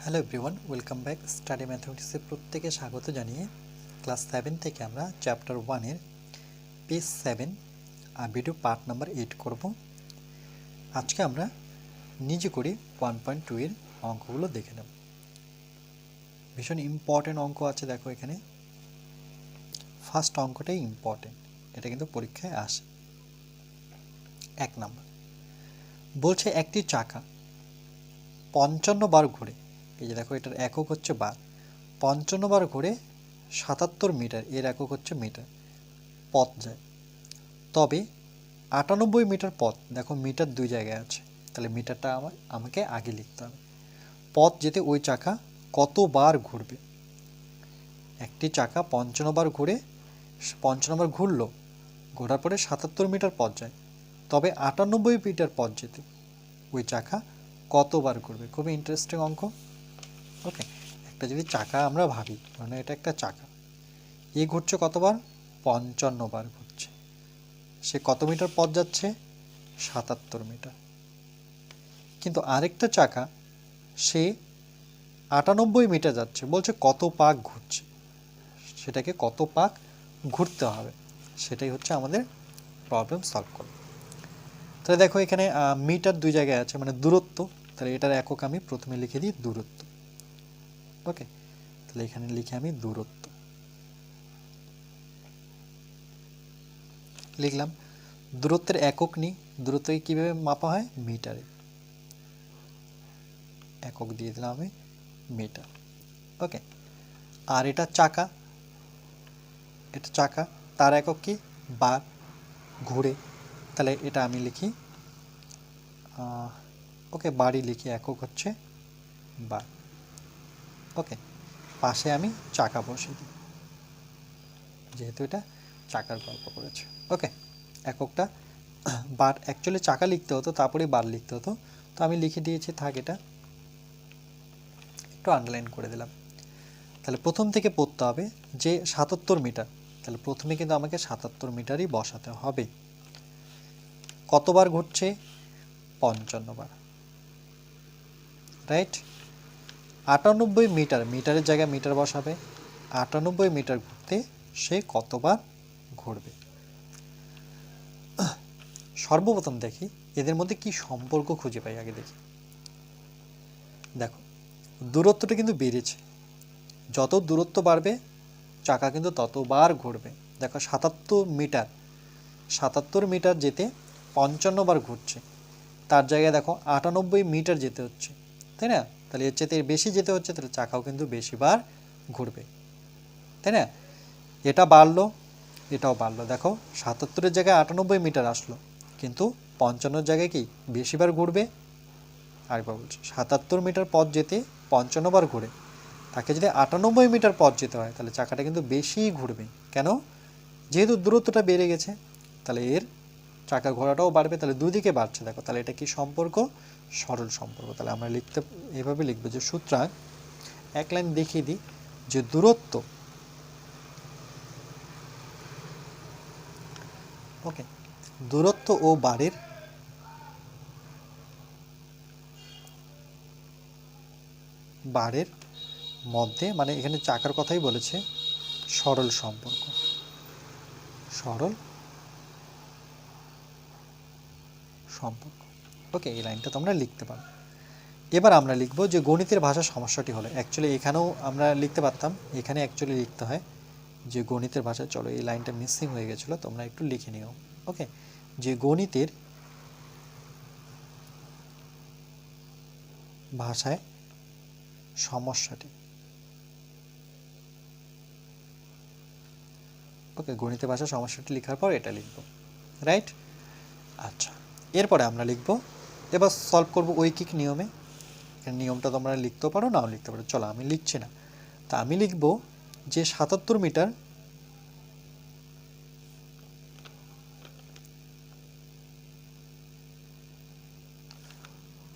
Hello everyone, welcome back. Study ম্যাথমেটিক্সে প্রত্যেকে স্বাগত জানিয়ে ক্লাস 7 থেকে আমরা চ্যাপ্টার 1-এর পেজ 7 ভিডিও পার্ট নাম্বার 8 করব। আজকে আমরা নিজে করে 1.2 এর অঙ্কগুলো দেখে নেব। ভীষণ ইম্পর্টেন্ট অঙ্ক আছে, দেখো এখানে ফার্স্ট অঙ্কটাই ইম্পর্টেন্ট, এটা কিন্তু পরীক্ষায় আসে। 1 নাম্বার বলছে একটি চাকা 55 বার ঘুরে, এই যে দেখো এটার একক হচ্ছে বার, 55 বার ঘুরে 77 মিটার, এর একক হচ্ছে মিটার, পথ যায়। তবে 98 মিটার পথ, দেখো মিটার দুই জায়গায় আছে, তাহলে মিটারটা আমাকে আগে লিখতে হবে। পথ যেতে ওই চাকা কতবার ঘুরবে? একটি চাকা 55 বার ঘুরে, 55 বার ঘুরলো, ঘোরার পরে 77 মিটার পথ যায়, তবে 98 মিটার পথ যেতে ওই চাকা কতবার ঘুরবে? খুবই ইন্টারেস্টিং অঙ্ক। ওকে, একটা যদি চাকা আমরা ভাবি, মানে এটা একটা চাকা, এ ঘুরছে কতবার? 55 বার ঘুরছে, সে কত মিটার পথ যাচ্ছে? 77 মিটার। কিন্তু আরেকটা চাকা সে 98 মিটার যাচ্ছে, বলছে কত পাক ঘুরছে, সেটাকে কত পাক ঘুরতে হবে, সেটাই হচ্ছে আমাদের প্রবলেম সলভ করা। তাহলে দেখো এখানে মিটার দুই জায়গায় আছে, মানে দূরত্ব, তাহলে এটার একক আমি প্রথমে লিখে দিই দূরত্ব। ওকে, তাহলে এখানে লিখে আমি দূরত্ব লিখলাম। দূরত্বের একক নিই, দূরত্বকে কীভাবে মাপা হয়? মিটারে, একক দিয়ে দিলাম আমি মিটার। ওকে, আর এটা চাকা, এটা চাকা, তার একক কি? বার, ঘুরে, তাহলে এটা আমি লিখি ওকে বারই লিখি, একক হচ্ছে বার। ওকে, পাশে আমি চাকা বসিয়ে দিই, যেহেতু এটা চাকার গল্প করেছে। ওকে, এককটা বার, অ্যাকচুয়ালি চাকা লিখতে হতো তারপরে বার লিখতে হতো, তো আমি লিখে দিয়েছি, থাক, এটা একটু আন্ডারলাইন করে দিলাম। তাহলে প্রথম থেকে পড়তে হবে যে 77 মিটার, তাহলে প্রথমে কিন্তু আমাকে 77 মিটারই বসাতে হবে। কতবার ঘুরছে? 55 বার, রাইট। 98 মিটার, মিটারের জায়গায় মিটার বসাবে, 98 মিটার ঘুরতে সে কতবার ঘুরবে? সর্বপ্রথম দেখি এদের মধ্যে কি সম্পর্ক খুঁজে পাই, আগে দেখি। দেখো দূরত্বটা কিন্তু বেড়েছে, যত দূরত্ব বাড়বে চাকা কিন্তু ততবার ঘুরবে। দেখো 77 মিটার, 77 মিটার যেতে 55 বার ঘুরছে, তার জায়গায় দেখো 98 মিটার যেতে হচ্ছে, তাই না? তাহলে এর চেয়ে বেশি যেতে হচ্ছে, তাহলে চাকাও কিন্তু বেশিবার ঘুরবে, তাই না? এটা বাড়লো, এটাও বাড়লো, দেখো 77-এর জায়গায় 98 মিটার আসলো, কিন্তু 55-এর জায়গায় কি বেশিবার ঘুরবে? আরেকবার বলছি, 77 মিটার পথ যেতে 55 বার ঘুরে, তাকে যদি 98 মিটার পথ যেতে হয়, তাহলে চাকাটা কিন্তু বেশি ঘুরবে। কেন? যেহেতু দূরত্বটা বেড়ে গেছে, তাহলে এর চাকা ঘোরাটাও বাড়বে, তাহলে দুদিকে বাড়ছে। দেখো তাহলে এটা কি সম্পর্ক? সরল সম্পর্ক। তাহলে আমরা এভাবে লিখবো যে সুতরাং, এক লাইন দেখিয়ে দিই, যে দূরত্ব, ওকে, দূরত্ব ও বারের মধ্যে, মানে এখানে চাকার কথাই বলেছে, সরল সম্পর্ক, সরল সম্পর্ক। ওকে, এই লাইনটা তোমরা লিখতে পারো। এবার আমরা লিখব যে গণিতের ভাষা সমস্যাটি হলো, অ্যাকচুয়ালি এখানেও আমরা লিখতে পারতাম, এখানে অ্যাকচুয়ালি লিখতে হয় যে গণিতের ভাষা। চলো, এই লাইনটা মিসিং হয়ে গেছিলো, তোমরা একটু লিখে নিও। ওকে, যে গণিতের ভাষায় সমস্যাটি। ওকে, গণিতের ভাষায় সমস্যাটি লেখার পর এটা লিখব, রাইট। আচ্ছা, এরপরে আমরা লিখব, এবার সলভ করব ঐকিক নিয়মে। নিয়মটা তোমরা লিখতেও পারো, নাও লিখতে পারো। চলো, আমি লিখছি না, তা আমি লিখব যে 77 মিটার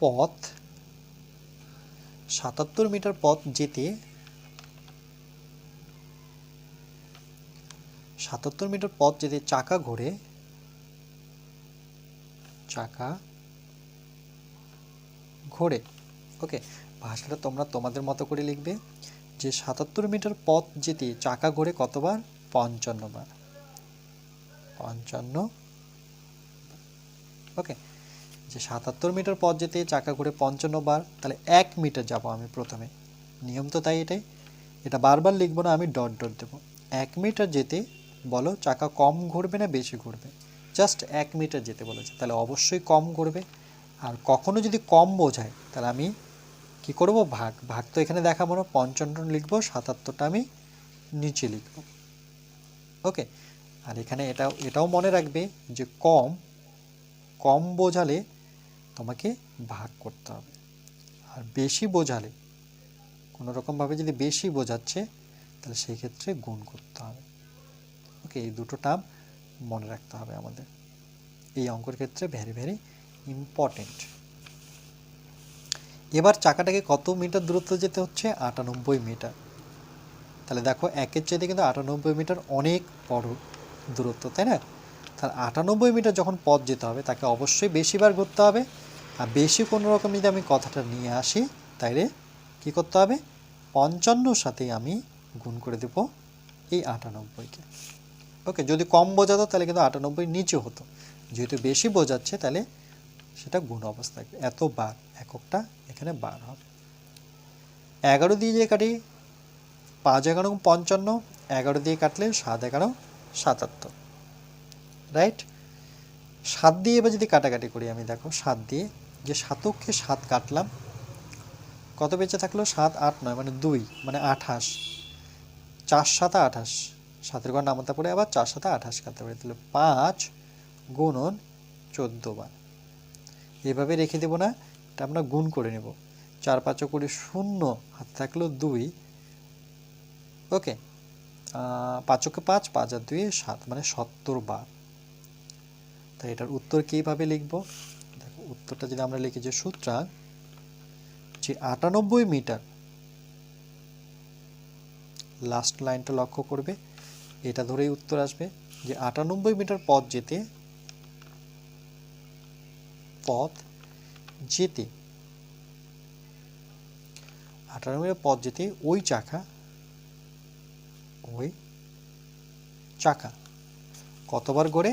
পথ, 77 মিটার পথ যেতে 77 মিটার পথ যেতে চাকা ঘোরে, ওকে, ভাষাটা তোমরা তোমাদের মতো করে লিখবে যে ৭৭ মিটার পথ যেতে চাকা ঘোরে কতবার? ৫৫ বার। ৫৫। ওকে, যে ৭৭ মিটার পথ যেতে চাকা ঘুরে ৫৫ বার, তাহলে ১ মিটার যাব আমি প্রথমে, নিয়ম তো তাই এটাই, এটা বারবার লিখবো না, আমি ডট ডট দেবো। ১ মিটার যেতে বলো চাকা কম ঘুরবে না বেশি ঘুরবে? জাস্ট ১ মিটার যেতে বলেছে, তাহলে অবশ্যই কম ঘুরবে। আর কখনো যদি কম বোঝায় তাহলে আমি কি করব? ভাগ। ভাগ তো এখানে দেখাবো না, ৫৫ লিখবো, ৭৭টা আমি নিচে লিখব। ওকে, আর এখানে এটাও মনে রাখবে যে কম বোঝালে তোমাকে ভাগ করতে হবে, আর বেশি বোঝালে কোনো রকমভাবে যদি বেশি বোঝাচ্ছে তাহলে সেই ক্ষেত্রে গুণ করতে হবে। ওকে, এই দুটো টার্ম মনে রাখতে হবে আমাদের, এই অঙ্কের ক্ষেত্রে ভেরি ভেরি ইম্পর্টেন্ট। এবার চাকাটাকে কত মিটার দূরত্ব যেতে হচ্ছে? ৯৮ মিটার। তাহলে দেখো ১-এর চাইতে কিন্তু ৯৮ মিটার অনেক বড় দূরত্ব, তাই না? তাহলে ৯৮ মিটার যখন পথ যেতে হবে তাকে অবশ্যই বেশিবার ঘুরতে হবে। আর বেশি কোনো রকম যদি আমি কথাটা নিয়ে আসি তাইলে কী করতে হবে? ৫৫ সাথেই আমি গুণ করে দেব এই ৯৮-কে। ওকে, যদি কম বোঝাতো তাহলে কিন্তু ৯৮ নিচে হতো, যেহেতু বেশি বোঝাচ্ছে তাহলে সেটা গুণ অবস্থা থাকবে, এত বার, এককটা এখানে বার হবে। ১১ দিয়ে যে কাটি ৫-১১ ৫৫, ১১ দিয়ে কাটলে ৭-১১ ৭৭, রাইট? ৭ দিয়ে এবার যদি কাটাকাটি করি আমি, দেখো ৭ দিয়ে যে শতককে ৭ কাটলাম, কত বেঁচে থাকলো? ৭ ৮ ৯ মানে ২ মানে ২৮, ৪ ৭ ২৮, ৭-এর ঘর নামাতে পড়ে আবার ৪ ৭ ২৮ কাটতে পারি, তাহলে ৫ গুণন ১৪ বার। এভাবে রেখে দেবো না, এটা আমরা গুণ করে নেব। ৪ ৫ করে ০, হাতে থাকলো ২। ওকে, ৫-কে ৫, ৫ আর ২ ৭ মানে ৭০ বার। তাই এটার উত্তর কীভাবে লিখব? দেখো উত্তরটা যদি আমরা লিখি যে সুতরাং যে ৯৮ মিটার, লাস্ট লাইনটা লক্ষ্য করবে, এটা ধরেই উত্তর আসবে যে ৯৮ মিটার পথ যেতে ৯৮ মিটার পথ যেতে ওই চাকা কতবার ঘোরে?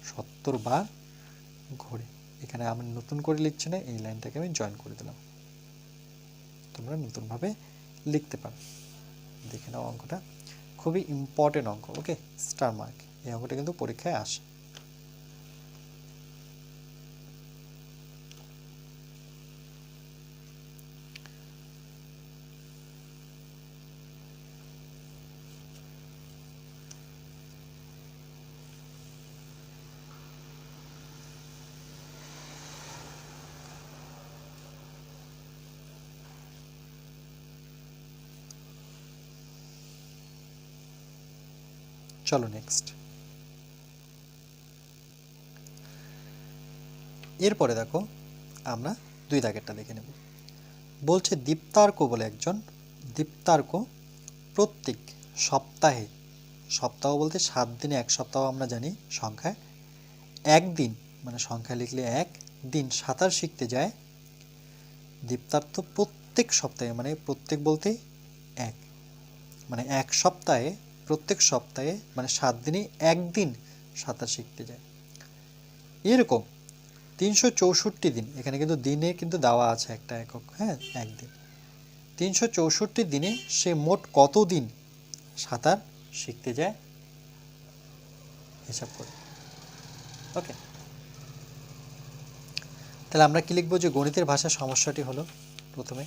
৭০ বার ঘোরে। এখানে আমি নতুন করে লিখছি না, এই লাইনটাকে আমি জয়েন করে দিলাম, তোমরা নতুনভাবে লিখতে পারো। দেখে নাও, অঙ্কটা খুবই ইম্পর্টেন্ট অঙ্ক। ওকে, স্টার মার্ক, এই অঙ্কটা কিন্তু পরীক্ষায় আসে। চলো নেক্সট। এরপরে দেখো আমরা ২ দাগেরটা দেখে নেব। বলছে দীপ্তার্ক বলে একজন, দীপ্তার্ক প্রত্যেক সপ্তাহে, সপ্তাহ বলতে ৭ দিনে ১ সপ্তাহ আমরা জানি সংখ্যায়, একদিন মানে সংখ্যায় লিখলে ১ দিন সাঁতার শিখতে যায়। দীপ্তার্ক প্রত্যেক সপ্তাহে, মানে প্রত্যেক বলতে ১, মানে ১ সপ্তাহে, প্রত্যেক সপ্তাহে মানে ৭ দিনে ১ দিন সাঁতার শিখতে যায়। এরকম ৩৬৪ দিন, এখানে কিন্তু দিনে কিন্তু দেওয়া আছে একটা একক, হ্যাঁ, একদিন। ৩৬৪ দিনে সে মোট কত দিন সাঁতার শিখতে যায় হিসাব করে। ওকে, তাহলে আমরা কি লিখবো? যে গণিতের ভাষার সমস্যাটি হলো প্রথমে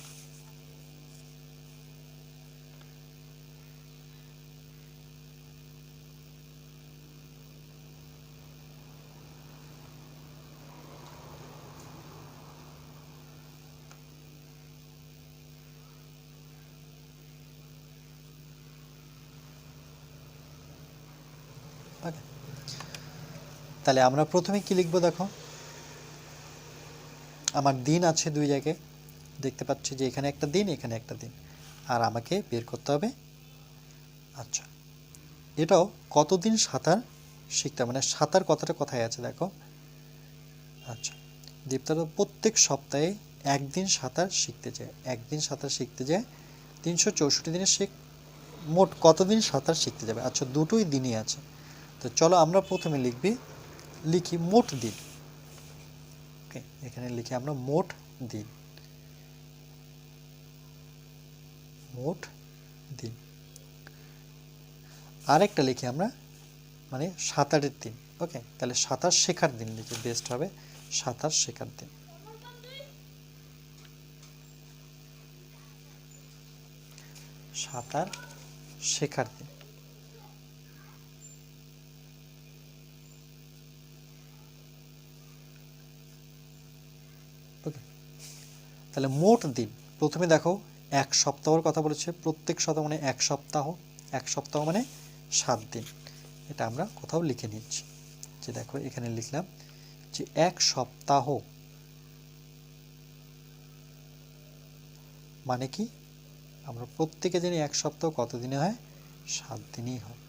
তাহলে আমরা প্রথমে কি লিখবো? দেখো আমার দিন আছে ২ জায়গায়, দেখতে পাচ্ছি যে এখানে একটা দিন, এখানে একটা দিন, আর আমাকে বের করতে হবে। আচ্ছা, এটাও কতদিন সাঁতার শিখতে, মানে সাঁতার কথাটা কোথায় আছে দেখো। আচ্ছা, দীপ্তার প্রত্যেক সপ্তাহে একদিন সাঁতার শিখতে যায়, একদিন সাঁতার শিখতে যায়, 364 দিনে সে মোট কতদিন সাঁতার শিখতে যাবে? আচ্ছা, দুটোই দিনই আছে, তো চলো আমরা প্রথমে লিখি মোট দিন। ওকে, এখানে লিখি আমরা মোট দিন, মোট দিন। আরেকটা লিখি আমরা মানে সাঁতারের দিন। ওকে, তাহলে সাঁতার শেখার দিন লিখি, বেস্ট হবে সাঁতার শেখার দিন। সাঁতার শেখার দিন। ওকে, তাহলে মোট দিন প্রথমে দেখো 1 সপ্তাহের কথা বলেছে, প্রত্যেক সপ্তাহ মানে 1 সপ্তাহ, 1 সপ্তাহ মানে 7 দিন। এটা আমরা কোথাও লিখে নিচ্ছি, যে দেখো এখানে লিখলাম যে 1 সপ্তাহ মানে কি, আমরা প্রত্যেকে জানি 1 সপ্তাহ কত দিনে হয়? 7 দিনই হয়।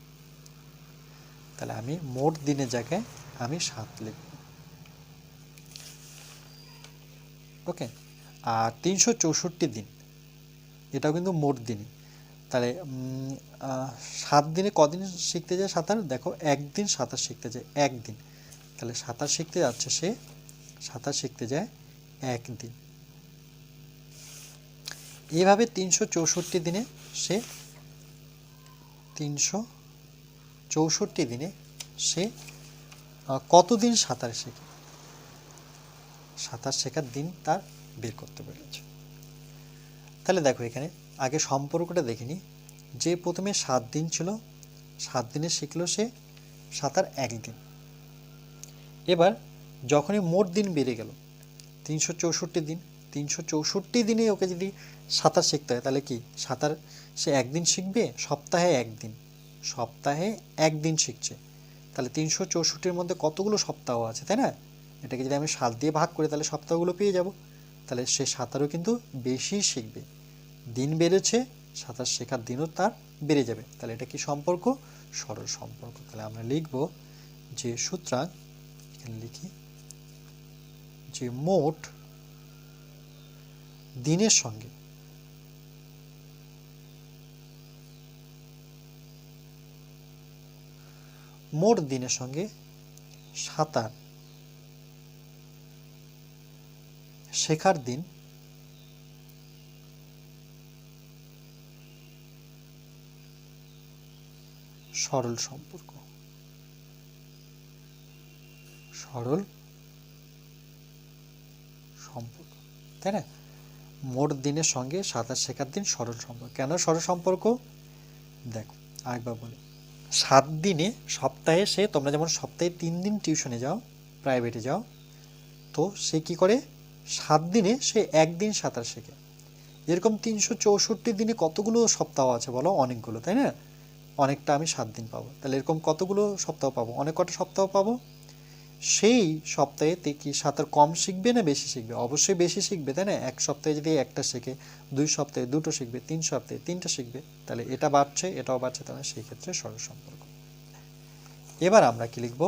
তাহলে আমি মোট দিনের জায়গায় আমি 7 লিখব। ওকে, আর 364 দিন এটাও কিন্তু মোট দিনই। তাহলে 7 দিনে কদিন শিখতে যায় সাঁতার? দেখো একদিন সাঁতার শিখতে যায়, একদিন। তাহলে সাঁতার শিখতে যাচ্ছে সে, সাঁতার শিখতে যায় একদিন। এভাবে 364 দিনে সে 364 দিনে সে কতদিন সাঁতার শেখে? সাঁতার শেখার দিন তার বের করতে পেরেছে। তাহলে দেখো এখানে আগে সম্পর্কটা দেখে নিই, যে প্রথমে 7 দিন ছিল, 7 দিনে শিখলো সে সাঁতার একদিন। এবার যখনই মোট দিন বেড়ে গেল 364 দিন, 364 দিনে ওকে যদি সাঁতার শিখতে হয় তাহলে কি সাঁতার সে একদিন শিখবে? সপ্তাহে একদিন, সপ্তাহে একদিন শিখছে। তাহলে 364-র মধ্যে কতগুলো সপ্তাহ আছে, তাই না? এটাকে যদি আমি 7 দিয়ে ভাগ করি তাহলে সপ্তাহগুলো পেয়ে যাব। তাহলে সে সাঁতারও কিন্তু বেশি শিখবে, দিন বেড়েছে, সাঁতার শেখার দিনও তার বেড়ে যাবে। তাহলে এটা কি সম্পর্ক? সরল সম্পর্ক। তাহলে আমরা লিখব যে সুতরাং, এখানে লিখি যে মোট দিনের সঙ্গে সাঁতার শেখার দিন সরল সম্পর্ক, সরল সম্পর্ক, তাই না? মোট দিনের সঙ্গে সাঁতার শেখার দিন সরল সম্পর্ক। কেন সরল সম্পর্ক? দেখো আরেকবার বলি, 7 দিনে সপ্তাহে সে, তোমরা যেমন সপ্তাহে 3 দিন টিউশনে যাও, প্রাইভেটে যাও, তো সে কি করে 7 দিনে সে একদিন সাঁতার শেখে। এরকম 364 দিনে কতগুলো সপ্তাহ আছে বলো? অনেকগুলো, তাই না? অনেকটা আমি 7 দিন পাবো, তাহলে এরকম কতগুলো সপ্তাহ পাবো? অনেক কটা সপ্তাহ পাবো। সেই সপ্তাহে কি সাঁতার কম শিখবে না বেশি শিখবে? অবশ্যই বেশি শিখবে, তাই না? 1 সপ্তাহে যদি একটা শেখে, 2 সপ্তাহে 2টো শিখবে, 3 সপ্তাহে 3টা শিখবে, তাহলে এটা বাড়ছে এটাও বাড়ছে, তাহলে সেই ক্ষেত্রে সরল সম্পর্ক। এবার আমরা কি লিখব?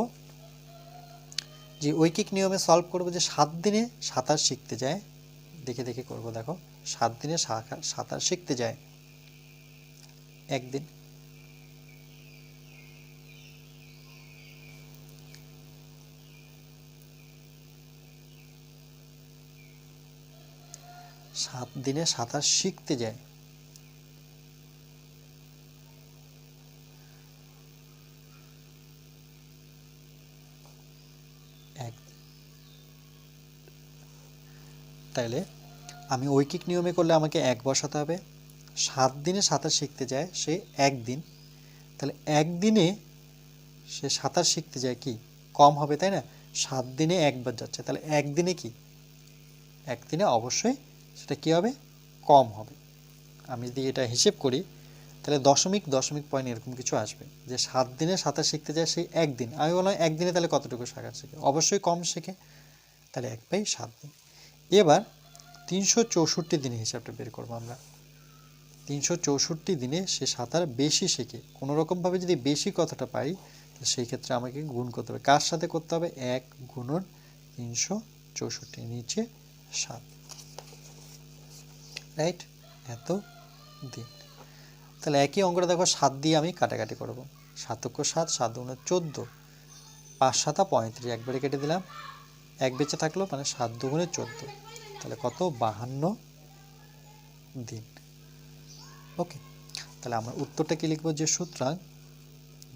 যে ঐকিক নিয়মে সলভ করব, যে 7 দিনে সাঁতার শিখতে যায়, দেখে দেখে করব। দেখো 7 দিনে সাঁতার শিখতে যায় একদিন, 7 দিনে সাঁতার শিখতে যায় একদিন। তাইলে আমি ঐকিক নিয়মে করলে আমাকে 1 বসাতে হবে। 7 দিনে সাঁতার শিখতে যায় সে একদিন, তাহলে একদিনে সে সাঁতার শিখতে যায় কি কম হবে, তাই না? 7 দিনে একবার যাচ্ছে, তাহলে একদিনে কি, একদিনে অবশ্যই সেটা কি হবে? কম হবে। আমি যদি এটা হিসেব করি তাহলে দশমিক পয়েন্ট এরকম কিছু আসবে, যে 7 দিনে সাঁতার শিখতে যায় সেই একদিন। আমি বললাম একদিনে তাহলে কতটুকু সাঁতার শেখে? অবশ্যই কম শেখে, তাহলে 1/7 দিন। এবার 364 দিনে হিসাবটা বের করবো আমরা। 364 দিনে সে সাঁতার বেশি শেখে, কোনোরকমভাবে যদি বেশি কথাটা পাই তাহলে সেই ক্ষেত্রে আমাকে গুণ করতে হবে। কার সাথে করতে হবে? 1 গুণন 364 নিচে 7। রাইট, এত দিন। তাহলে একই অঙ্কটা দেখো 7 দিয়ে আমি কাটাকাটি করব। 7 × 7, 7 × 14, 5 × 7 = 35, একবারে কেটে দিলাম, এক বেঁচে থাকলো, মানে 7 × 2 = 14, তাহলে কত, 52 দিন। ওকে, তাহলে আমরা উত্তরটা কি লিখবো, যে সুতরাং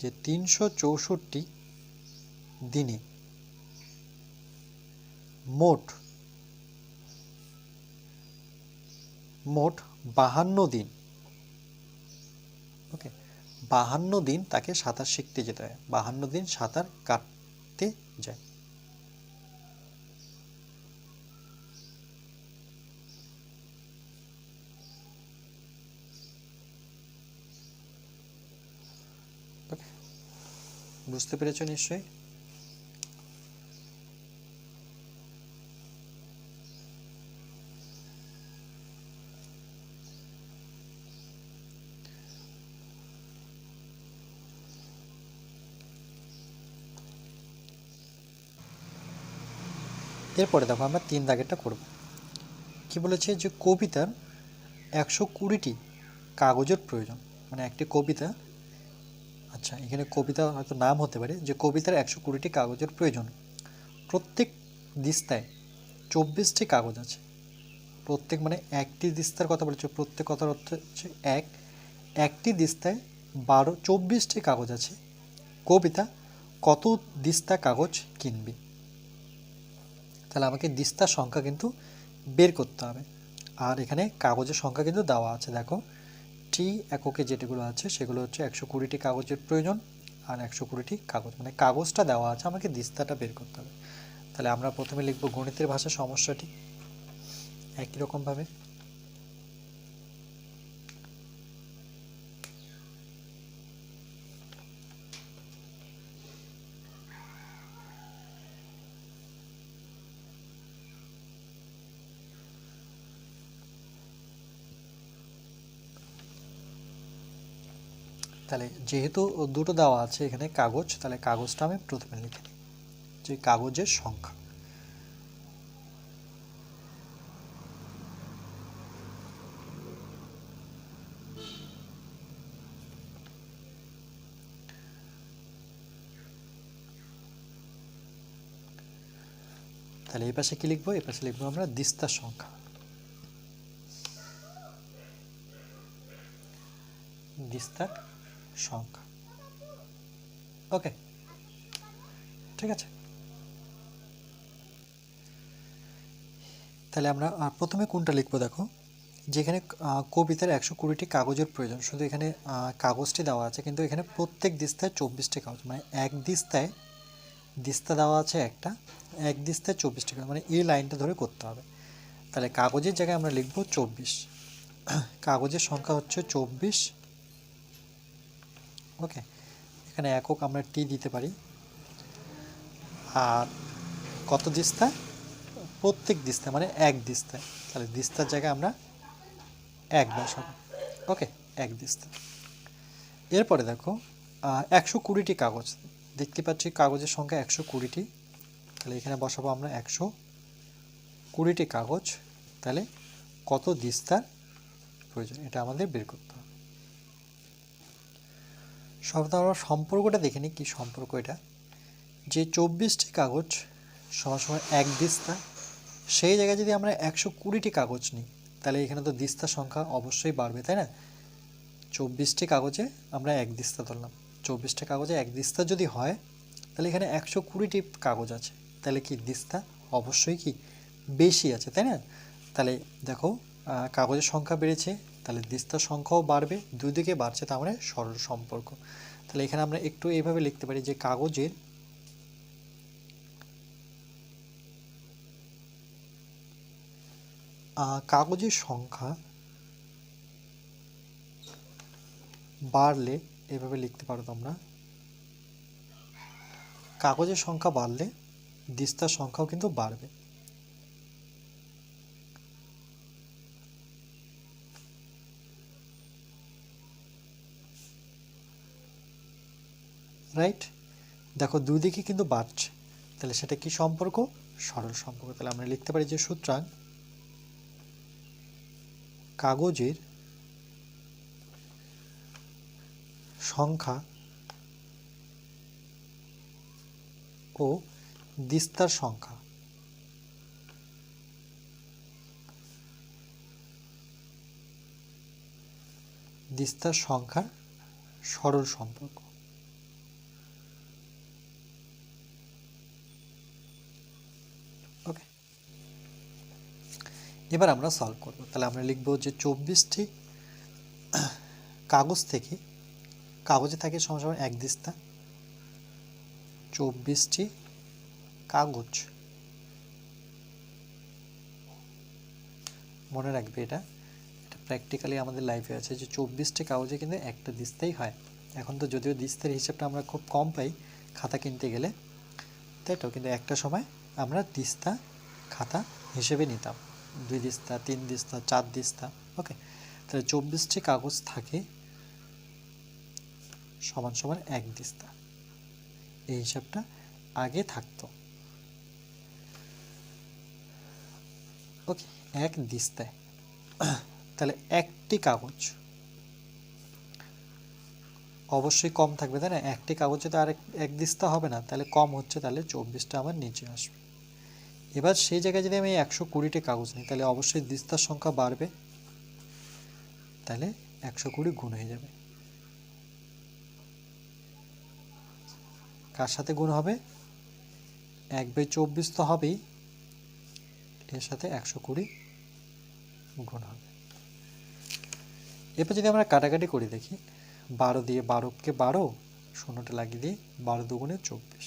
যে 364 দিনে মোট 52 দিন, ওকে, 52 দিন তাকে সাঁতার শিখতে যেতে হয়, 52 দিন সাঁতার কাটতে যায়। বুঝতে পেরেছো নিশ্চয়ই? এরপরে দেখো আমরা 3 দাগেরটা করব। কি বলেছে, যে কবিতার 120টি কাগজের প্রয়োজন, মানে একটি কবিতা, আচ্ছা এখানে কবিতা হয়তো নাম হতে পারে, যে কবিতার 120টি কাগজের প্রয়োজন, প্রত্যেক দিস্তায় 24টি কাগজ আছে। প্রত্যেক মানে একটি দিস্তার কথা বলেছে, প্রত্যেক কথার অর্থ হচ্ছে একটি দিস্তায় 24টি কাগজ আছে, কবিতা কত দিস্তা কাগজ কিনবে। তাহলে আমাকে দিস্তার সংখ্যা কিন্তু বের করতে হবে, আর এখানে কাগজের সংখ্যা কিন্তু দেওয়া আছে। দেখো টি এককে যেগুলো আছে সেগুলো হচ্ছে 120টি কাগজের প্রয়োজন, আর 120টি কাগজ, মানে কাগজটা দেওয়া আছে, আমাকে দিস্তাটা বের করতে হবে। তাহলে আমরা প্রথমে লিখব গণিতের ভাষা সমস্যাটি একই রকমভাবে। তাহলে যেহেতু দুটো দেওয়া আছে এখানে কাগজ, তাহলে কাগজটা আমি প্রথমে লিখে নিই, যে কাগজের সংখ্যা। তাহলে এই পাশে কি লিখবো, এই পাশে লিখবো আমরা দিস্তার সংখ্যা, দিস্তার সংখ্যা। ওকে, ঠিক আছে। তাহলে আমরা প্রথমে কোনটা লিখবো, দেখো যেখানে কবিতার 120টি কাগজের প্রয়োজন, শুধু এখানে কাগজটি দেওয়া আছে, কিন্তু এখানে প্রত্যেক দিস্তায় 24টি কাগজ, মানে এক দিস্তায় দিস্তা দেওয়া আছে একটা, এক দিস্তায় 24টি কাগজ, মানে এই লাইনটা ধরে করতে হবে। তাহলে কাগজের জায়গায় আমরা লিখব 24, কাগজের সংখ্যা হচ্ছে 24। ওকে, এখানে একক আমরা টি দিতে পারি, আর কত দিস্তা, প্রত্যেক দিস্তা মানে এক দিস্তায়, তাহলে দিস্তার জায়গায় আমরা এক বসাবো। ওকে, এক দিস্তা। এরপরে দেখো 120টি কাগজ, দেখতে পাচ্ছি কাগজের সংখ্যা 120টি, তাহলে এখানে বসাবো আমরা 120টি কাগজ, তাহলে কত দিস্তার প্রয়োজন, এটা আমাদের বের করতে হবে। সর্বদা আমরা সম্পর্কটা দেখে নিই, কী সম্পর্ক এটা, যে 24টি কাগজ সবসময় এক দিস্তা, সেই জায়গায় যদি আমরা 120টি কাগজ নিই, তাহলে এখানে তো দিস্তার সংখ্যা অবশ্যই বাড়বে, তাই না? 24টি কাগজে আমরা এক দিস্তা ধরলাম, 24টা কাগজে এক দিস্তা যদি হয়, তাহলে এখানে 120টি কাগজ আছে, তাহলে কি দিস্তা অবশ্যই কি বেশি আছে, তাই না? তাহলে দেখো কাগজের সংখ্যা বেড়েছে, তাহলে দিস্তার সংখ্যাও বাড়বে, দুই দিকে বাড়ছে, তার মানে সরল সম্পর্ক। তাহলে এখানে আমরা একটু এইভাবে লিখতে পারি, যে কাগজের সংখ্যা বাড়লে, এভাবে লিখতে পারো তোমরা, কাগজের সংখ্যা বাড়লে দিস্তার সংখ্যাও কিন্তু বাড়বে। রাইট, দেখো দুই দিকে কিন্তু বাড়ছে, তাহলে সেটা কি সম্পর্ক, সরল সম্পর্ক। তাহলে আমরা লিখতে পারি যে সুতরাং কাগজের সংখ্যা ও দিস্তার সংখ্যা দিস্তার সংখ্যার সরল সম্পর্ক। ওকে, এবার আমরা সলভ করব। তাহলে আমরা লিখব যে 24টি কাগজ থেকে, কাগজে থাকে সমান এক দিস্তা, 24টি কাগজ, মনে রাখবে এটা প্র্যাকটিক্যালি আমাদের লাইফে আছে যে 24টি কাগজে কিন্তু একটা দিস্তাই হয়। এখন তো যদিও দিস্তার হিসাবটা আমরা খুব কম পাই খাতা কিনতে গেলে, তাই তো, কিন্তু একটা সময় আমরা দিস্তা খাতা হিসেবে নিতাম, 2 দিস্তা, 3 দিস্তা, 4 দিস্তা। ওকে, তাহলে 24টি কাগজ থাকে সমান সমান এক দিস্তা, এই হিসাবটা আগে থাকতো। ওকে, এক দিস্তায় তাহলে একটি কাগজ অবশ্যই কম থাকবে, তাই না? একটি কাগজে তো আর এক দিস্তা হবে না, তাহলে কম হচ্ছে, তাহলে 24টা আমার নিচে আসবে। এবার সেই জায়গায় যদি আমি 120টি কাগজ নিই তাহলে অবশ্যই দিস্তার সংখ্যা বাড়বে, তাহলে 120 গুণ হয়ে যাবে। কার সাথে গুণ হবে? 1/24 তো হবেই, এর সাথে 120 গুণ হবে। এরপর যদি আমরা কাটাকাটি করি দেখি, 12 দিয়ে 12কে 12 শূন্যটা লাগিয়ে দিই, 12 দুগুণে 24,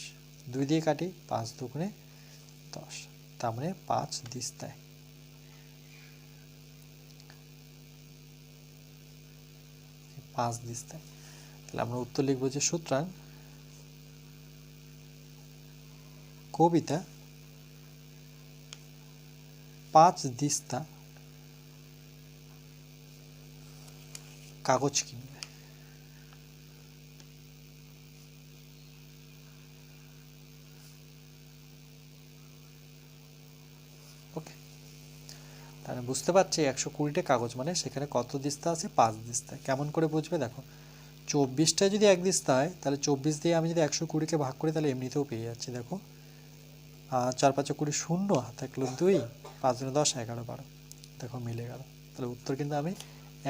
2 দিয়ে কাটি, 5 দুগুণে 10, তার মানে 5 দিস্তায়। তাহলে আমরা উত্তর লিখব যে সুতরাং কবিতা 5 দিস্তা কাগজ কিনবে। ওকে, তাহলে বুঝতে পারছি 120টা কাগজ মানে সেখানে কত দিস্তা আছে? 5 দিস্তা। কেমন করে বুঝবে? দেখো, 24টা যদি এক দিস্তা হয় তাহলে 24 দিয়ে আমি যদি 120কে ভাগ করি তাহলে এমনিতেও পেয়ে যাচ্ছি। দেখো, 4 5 20, শূন্য হাতে থাকলো 2, 5 10 11 12, দেখো মিলে গেল। তাহলে উত্তর কিন্তু আমি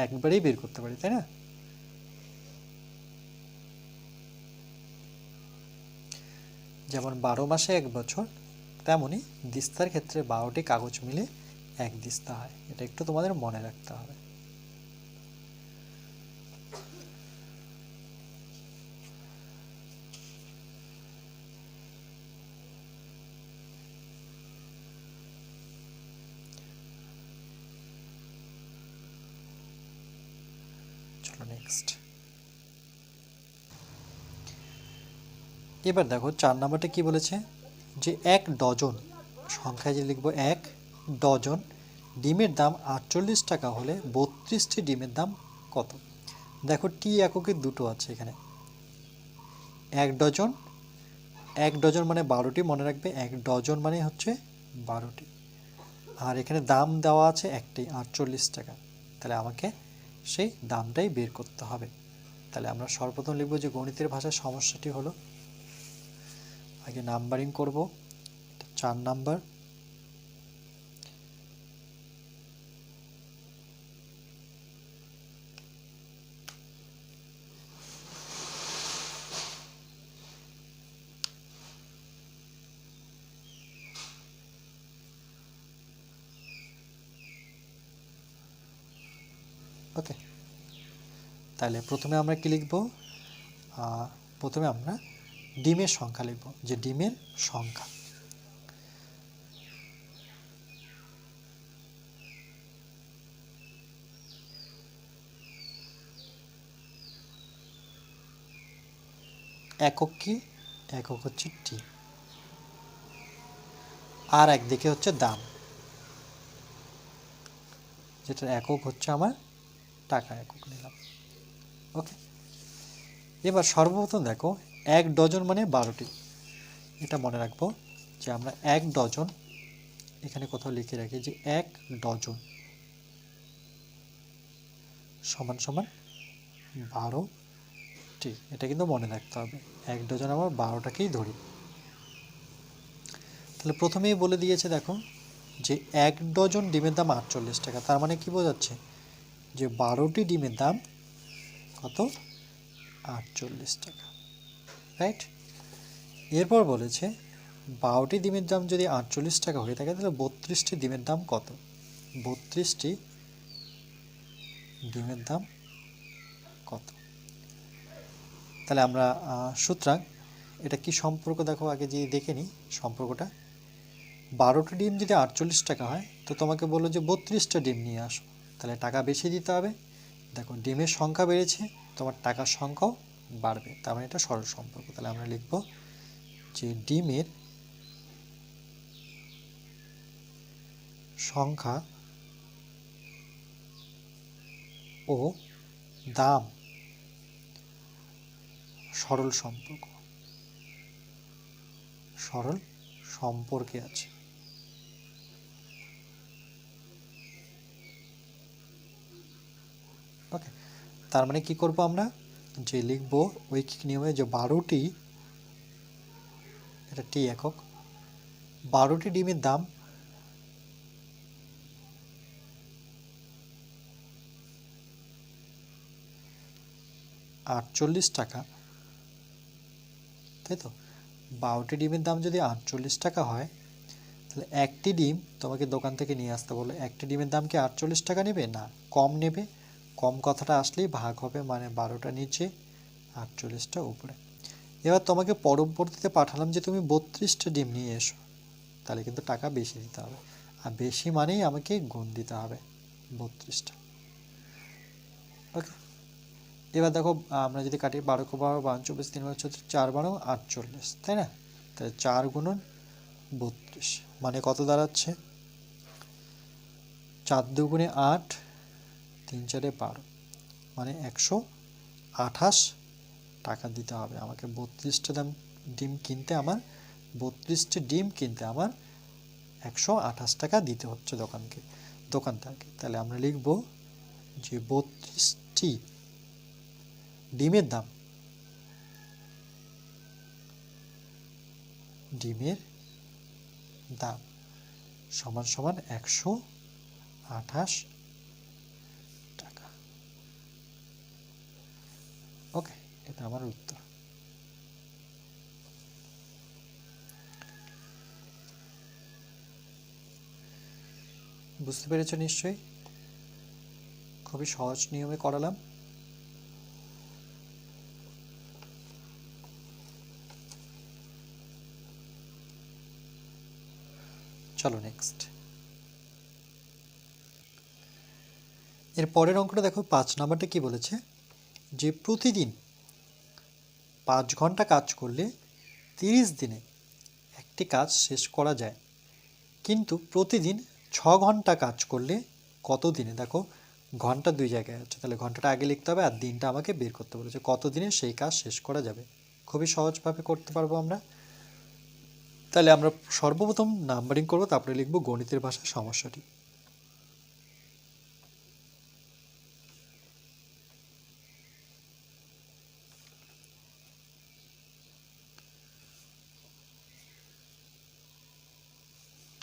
একবারেই বের করতে পারি, তাই না? যেমন 12 মাসে 1 বছর, তেমনি দিস্তার ক্ষেত্রে 12টি কাগজ মিলে এক দিস্তা হয়। এটা একটু তোমাদের মনে রাখতে হবে। চলো নেক্সট। এবার দেখো 4 নম্বরটা কি বলেছে, যে 1 ডজন সংখ্যায় যে লিখবো 1 ডজন ডিমের দাম 48 টাকা হলে 32টি ডিমের দাম কত? দেখো টি এককে দুটো আছে এখানে, 1 ডজন, 1 ডজন মানে 12টি, মনে রাখবে 1 ডজন মানে হচ্ছে 12টি, আর এখানে দাম দেওয়া আছে একটাই 48 টাকা, তাহলে আমাকে সেই দামটাই বের করতে হবে। তাহলে আমরা সর্বপ্রথম লিখব যে গণিতের ভাষায় সমস্যাটি হলো, আগে নাম্বারিং করব, 4 নাম্বার, ওকে। তাহলে প্রথমে আমরা কি লিখব? প্রথমে আমরা ডিমের সংখ্যা লিখব, যে ডিমের সংখ্যা, একক কি? একক হচ্ছে টি, আর একদিকে হচ্ছে দাম, যেটার একক হচ্ছে আমার টাকা একক নিলাম। ওকে, এবার সর্বপ্রথম দেখো 1 ডজন মানে 12টি, এটা মনে রাখবো যে আমরা 1 ডজন এখানে কোথাও লিখে রাখি যে 1 ডজন সমান সমান 12টি। এটা কিন্তু মনে রাখতে হবে, 1 ডজন আমার 12টাকেই ধরি। তাহলে প্রথমেই বলে দিয়েছে দেখো যে 1 ডজন ডিমের দাম 48 টাকা। তার মানে কি বোঝাচ্ছে যে 12টি ডিমের দাম কত? 48 টাকা, রাইট। এরপর বলেছে 12টি ডিমের দাম যদি 48 টাকা হয়ে থাকে তাহলে 32টি ডিমের দাম কত? 32টি ডিমের দাম কত? তাহলে আমরা সুতরাং এটা কি সম্পর্ক দেখো আগে যে দেখে নিই সম্পর্কটা। 12টি ডিম যদি 48 টাকা হয় তো তোমাকে বললো যে 32টা ডিম নিয়ে আসো, তাহলে টাকা বেশি দিতে হবে। দেখো ডিমের সংখ্যা বেড়েছে, তোমার টাকার সংখ্যাও বাড়বে, তার মানে এটা সরল সম্পর্ক। তাহলে আমরা লিখব যে ডিমের সংখ্যা ও দাম সরল সম্পর্ক, সরল সম্পর্কে আছে। ওকে, তার মানে কি করব আমরা, যে লিখব ঐকিক নিয়মে যে 12টি, এটা টি একক, 12টি ডিমের দাম আটচল্লিশ টাকা, তাই তো। 12টি ডিমের দাম যদি 48 টাকা হয় তাহলে একটি ডিম তোমাকে দোকান থেকে নিয়ে আসতে বলে, একটি ডিমের দাম কি 48 টাকা নেবে? না, কম নেবে। কম কথাটা আসলেই ভাগ হবে, মানে 12টা নিচে 48টা উপরে। এবার তোমাকে পরবর্তীতে পাঠালাম যে তুমি 32টা ডিম নিয়ে এসো, তাহলে কিন্তু টাকা বেশি দিতে হবে, আর বেশি মানেই আমাকে গুণ দিতে হবে 32টা। ওকে, এবার দেখো আমরা যদি কাটি 12 × 12 = 24, 3 × 34, 4 × 12 = 48, তাই না? তাহলে 4 × 32 মানে কত দাঁড়াচ্ছে? 4 × 2 = 8, 3 × 4 = 12, মানে 128 টাকা দিতে হবে আমাকে 32টা ডিম কিনতে। আমার 32টি ডিম কিনতে আমার 128 টাকা দিতে হচ্ছে দোকানদারকে। তাহলে আমরা লিখব যে 32টি ডিমের দাম সমান সমান 128 টাকা। ওকে, এটা আমার উত্তর। বুঝতে পেরেছো নিশ্চয়ই? খুবই সহজ নিয়মে করালাম। চলো নেক্সট। এর পরের অঙ্কটা দেখো, 5 নাম্বারটা কি বলেছে, যে প্রতিদিন 5 ঘন্টা কাজ করলে 30 দিনে একটি কাজ শেষ করা যায়, কিন্তু প্রতিদিন 6 ঘন্টা কাজ করলে কত দিনে? দেখো ঘন্টা দুই জায়গায় আছে, তাহলে ঘন্টাটা আগে লিখতে হবে আর দিনটা আমাকে বের করতে বলেছে, কত দিনে সেই কাজ শেষ করা যাবে। খুবই সহজভাবে করতে পারবো আমরা। তাহলে আমরা সর্বপ্রথম নাম্বারিং করব, তারপরে লিখব গণিতের ভাষায় সমস্যাটি।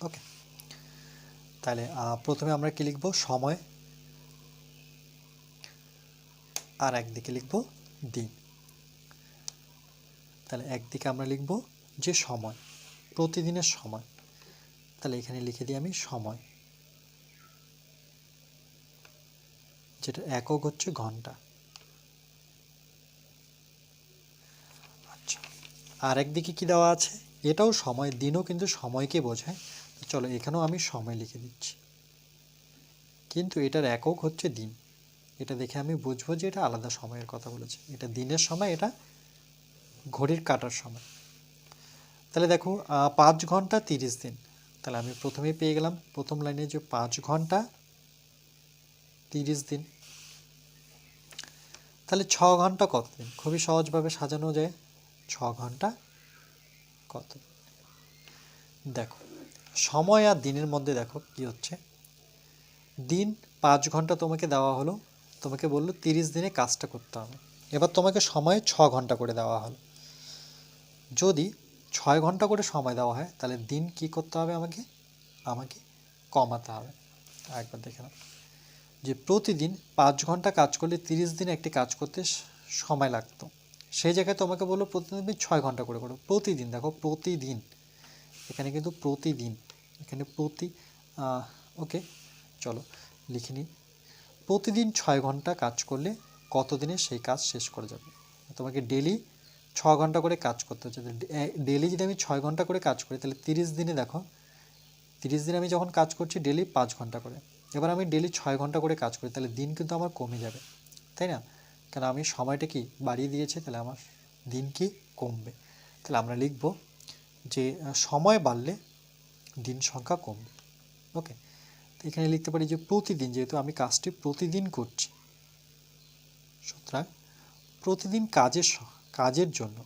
ওকে, তাহলে প্রথমে আমরা কি লিখব? সময়, আর একদিকে লিখব দিন। তাহলে একদিকে আমরা লিখব যে সময়, প্রতিদিনের সময়, তাহলে এখানে লিখে দিই আমি সময়, যেটা একক হচ্ছে ঘন্টা। আচ্ছা, আর একদিকে কি দেওয়া আছে? এটাও সময়, দিনও কিন্তু সময়কে বোঝায়। চলো এখানেও আমি সময় লিখে দিচ্ছি, কিন্তু এটার একক হচ্ছে দিন। এটা দেখে আমি বুঝবো যে এটা আলাদা সময়ের কথা বলেছে, এটা দিনের সময়, এটা ঘড়ির কাটার সময়। তাহলে দেখো 5 ঘন্টা 30 দিন, তাহলে আমি প্রথমেই পেয়ে গেলাম প্রথম লাইনে যে 5 ঘন্টা 30 দিন। তাহলে 6 ঘন্টা কত দিন? খুবই সহজভাবে সাজানো যায়, 6 ঘন্টা কত দিন? দেখো সময় আর দিনের মধ্যে দেখো কি হচ্ছে, দিন 5 ঘন্টা তোমাকে দেওয়া হলো, তোমাকে বললো 30 দিনে কাজটা করতে হবে। এবার তোমাকে সময় 6 ঘন্টা করে দেওয়া হলো। যদি 6 ঘন্টা করে সময় দেওয়া হয় তাহলে দিন কি করতে হবে আমাকে আমাকে কমাতে হবে। একবার দেখে নাও যে প্রতিদিন 5 ঘন্টা কাজ করলে 30 দিনে একটি কাজ করতে সময় লাগতো, সেই জায়গায় তোমাকে বললো প্রতিদিন 6 ঘন্টা করে করো। প্রতিদিন দেখো, প্রতিদিন এখানে কিন্তু প্রতিদিন, এখানে ওকে চলো লিখে নিই। প্রতিদিন 6 ঘন্টা কাজ করলে কত দিনে সেই কাজ শেষ করে যাবে। তোমাকে ডেলি 6 ঘন্টা করে কাজ করতে হচ্ছে। ডেলি যদি আমি 6 ঘন্টা করে কাজ করি তাহলে 30 দিনে দেখো, 30 দিন আমি যখন কাজ করছি ডেলি 5 ঘন্টা করে, এবার আমি ডেলি 6 ঘন্টা করে কাজ করি তাহলে দিন কিন্তু আমার কমে যাবে, তাই না? কারণ আমি সময়টা কি বাড়িয়ে দিয়েছি, তাহলে আমার দিন কি কমবে। তাহলে আমরা লিখব যে সময় বাড়লে দিন সংখ্যা কমবে। ওকে, তো এখানে লিখতে পারি যে প্রতিদিন, যেহেতু আমি কাজটি প্রতিদিন করছি, সুতরাং প্রতিদিন কাজের জন্য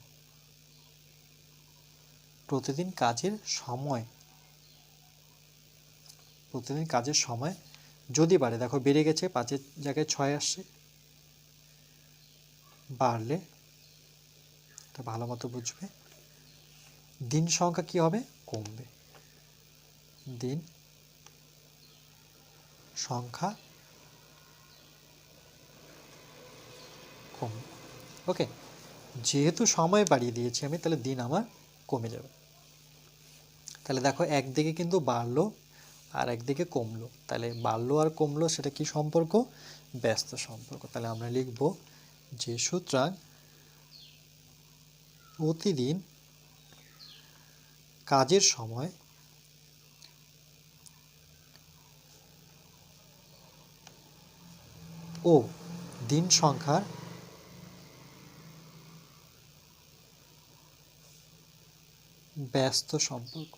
প্রতিদিন কাজের সময় যদি বাড়ে, দেখো বেড়ে গেছে, 5-এর জায়গায় 6 আসছে, বাড়লে এটা ভালো মতো বুঝবে, দিন সংখ্যা কি হবে কমবে, দিন সংখ্যা কমবে। ওকে, যেহেতু সময় বাড়িয়ে দিয়েছি আমি, তাহলে দিন আমার কমে যাবে। তাহলে দেখো একদিকে কিন্তু বাড়লো আর একদিকে কমলো, তাহলে বাড়লো আর কমলো সেটা কি সম্পর্ক? ব্যস্ত সম্পর্ক। তাহলে আমরা লিখব যে সুতরাং প্রতিদিন কাজের সময় ও দিন সংখ্যার ব্যস্ত সম্পর্ক।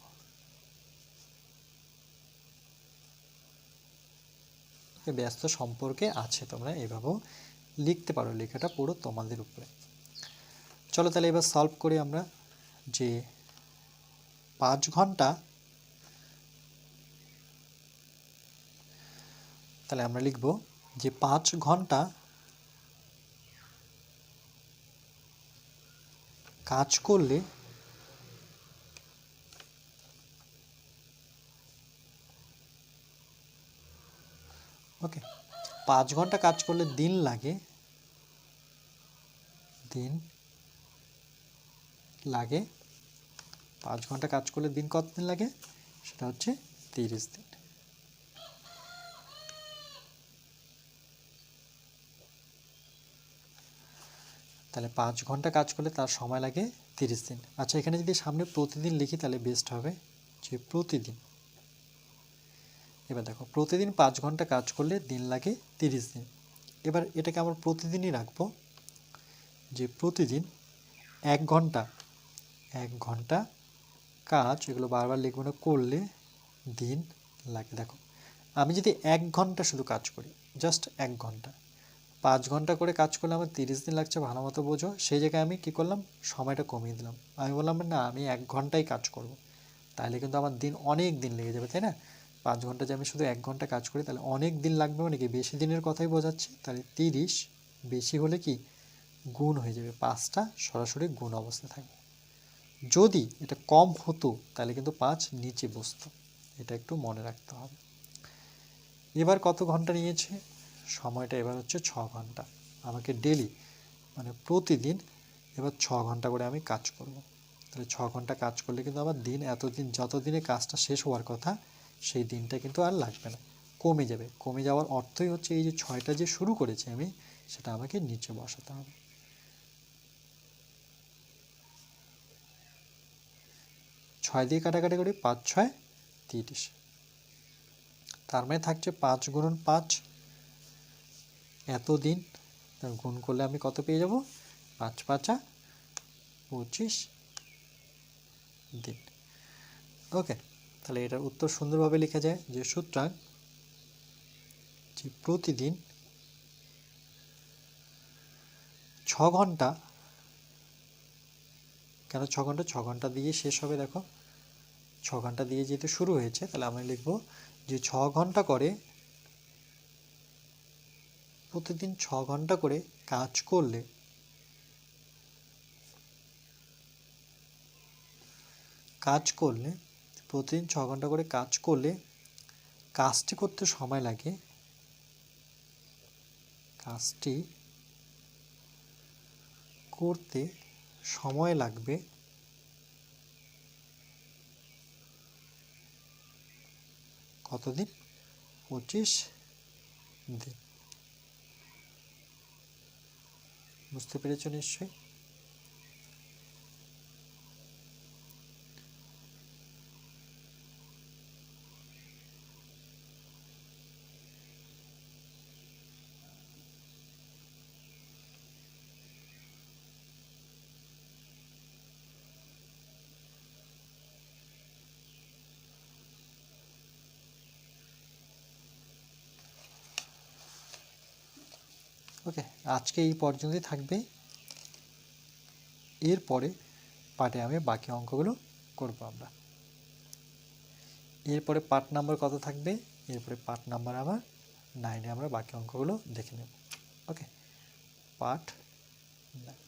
ব্যস্ত সম্পর্কে আছে, তোমরা এভাবেও লিখতে পারো, লেখাটা পুরো তোমাদের উপরে। চলো তাহলে এবার সলভ করি আমরা যে 5 ঘন্টা, তাহলে আমরা লিখব যে 5 ঘন্টা কাজ করলে ওকে 5 ঘন্টা কাজ করলে দিন 5 ঘন্টা কাজ করলে দিন কত দিন লাগে? সেটা হচ্ছে 30 দিন। তাহলে 5 ঘন্টা কাজ করলে তার সময় লাগে 30 দিন। আচ্ছা, এখানে যদি সামনে প্রতিদিন লিখি তাহলে বেস্ট হবে, যে প্রতিদিন। এবার দেখো প্রতিদিন 5 ঘন্টা কাজ করলে দিন লাগে 30 দিন। এবার এটাকে আমরা প্রতিদিনই রাখবো, যে প্রতিদিন 1 ঘন্টা কাজ, এগুলো বারবার লিখবো না, করলে দিন লাগে। দেখো আমি যদি 1 ঘন্টা শুধু কাজ করি, জাস্ট 1 ঘন্টা, 5 ঘন্টা করে কাজ করলে আমার 30 দিন লাগছে, ভালো মতো বোঝো। সেই জায়গায় আমি কি করলাম, সময়টা কমিয়ে দিলাম। আমি বললাম না আমি 1 ঘন্টাই কাজ করব, তাহলে কিন্তু আমার দিন অনেক দিন লেগে যাবে, তাই না? 5 ঘন্টা যে আমি শুধু 1 ঘন্টা কাজ করি তাহলে অনেক দিন লাগবে, মানে কি বেশি দিনের কথাই বোঝাচ্ছি। তাহলে 30 বেশি হলে কি গুণ হয়ে যাবে, 5টা সরাসরি গুণ অবস্থায় থাকবে। যদি এটা কম হতো তাহলে কিন্তু 5 নিচে বসতো, এটা একটু মনে রাখতে হবে। এবার কত ঘন্টা নিয়েছে সময়টা? এবার হচ্ছে 6 ঘন্টা। আমাকে ডেলি মানে প্রতিদিন এবার 6 ঘন্টা করে আমি কাজ করব। তাহলে 6 ঘন্টা কাজ করলে কিন্তু আমার দিন, এতদিন যতদিনে কাজটা শেষ হওয়ার কথা সেই দিনটা কিন্তু আর লাগবে না, কমে যাবে। কমে যাওয়ার অর্থই হচ্ছে এই যে 6টা যে শুরু করেছি আমি, সেটা আমাকে নিচে বসাতে হবে। 6 দিয়ে কাটাকাটি করি, 5 6 30, তার মানে থাকছে 5 গুণন 5 এতদিন, গুণ করলে আমি কত পেয়ে যাব? 5 5 25 দিন। ওকে, তাহলে এটার উত্তর সুন্দরভাবে লেখা যায় যে সুতরাং যে প্রতিদিন 6 ঘন্টা, কেন 6 ঘন্টা? 6 ঘন্টা দিয়ে শেষ হবে, দেখো 6 ঘন্টা দিয়ে যেহেতু শুরু হয়েছে, তাহলে আমরা লিখব যে 6 ঘন্টা করে প্রতিদিন 6 ঘন্টা করে কাজ করলে প্রতিদিন 6 ঘন্টা করে কাজ করলে কাজটি করতে সময় লাগে কতদিন? 25 দিন। বুঝতে পেরেছো নিশ্চয়ই? ওকে, আজকে এই পর্যন্তই থাকবে। এরপরে পার্টে আমি বাকি অঙ্কগুলো করব আমরা। এরপরে পার্ট নাম্বার কত থাকবে? এরপরে পার্ট নাম্বার আবার 9-এ আমরা বাকি অঙ্কগুলো দেখে নেব। ওকে, পার্ট 9।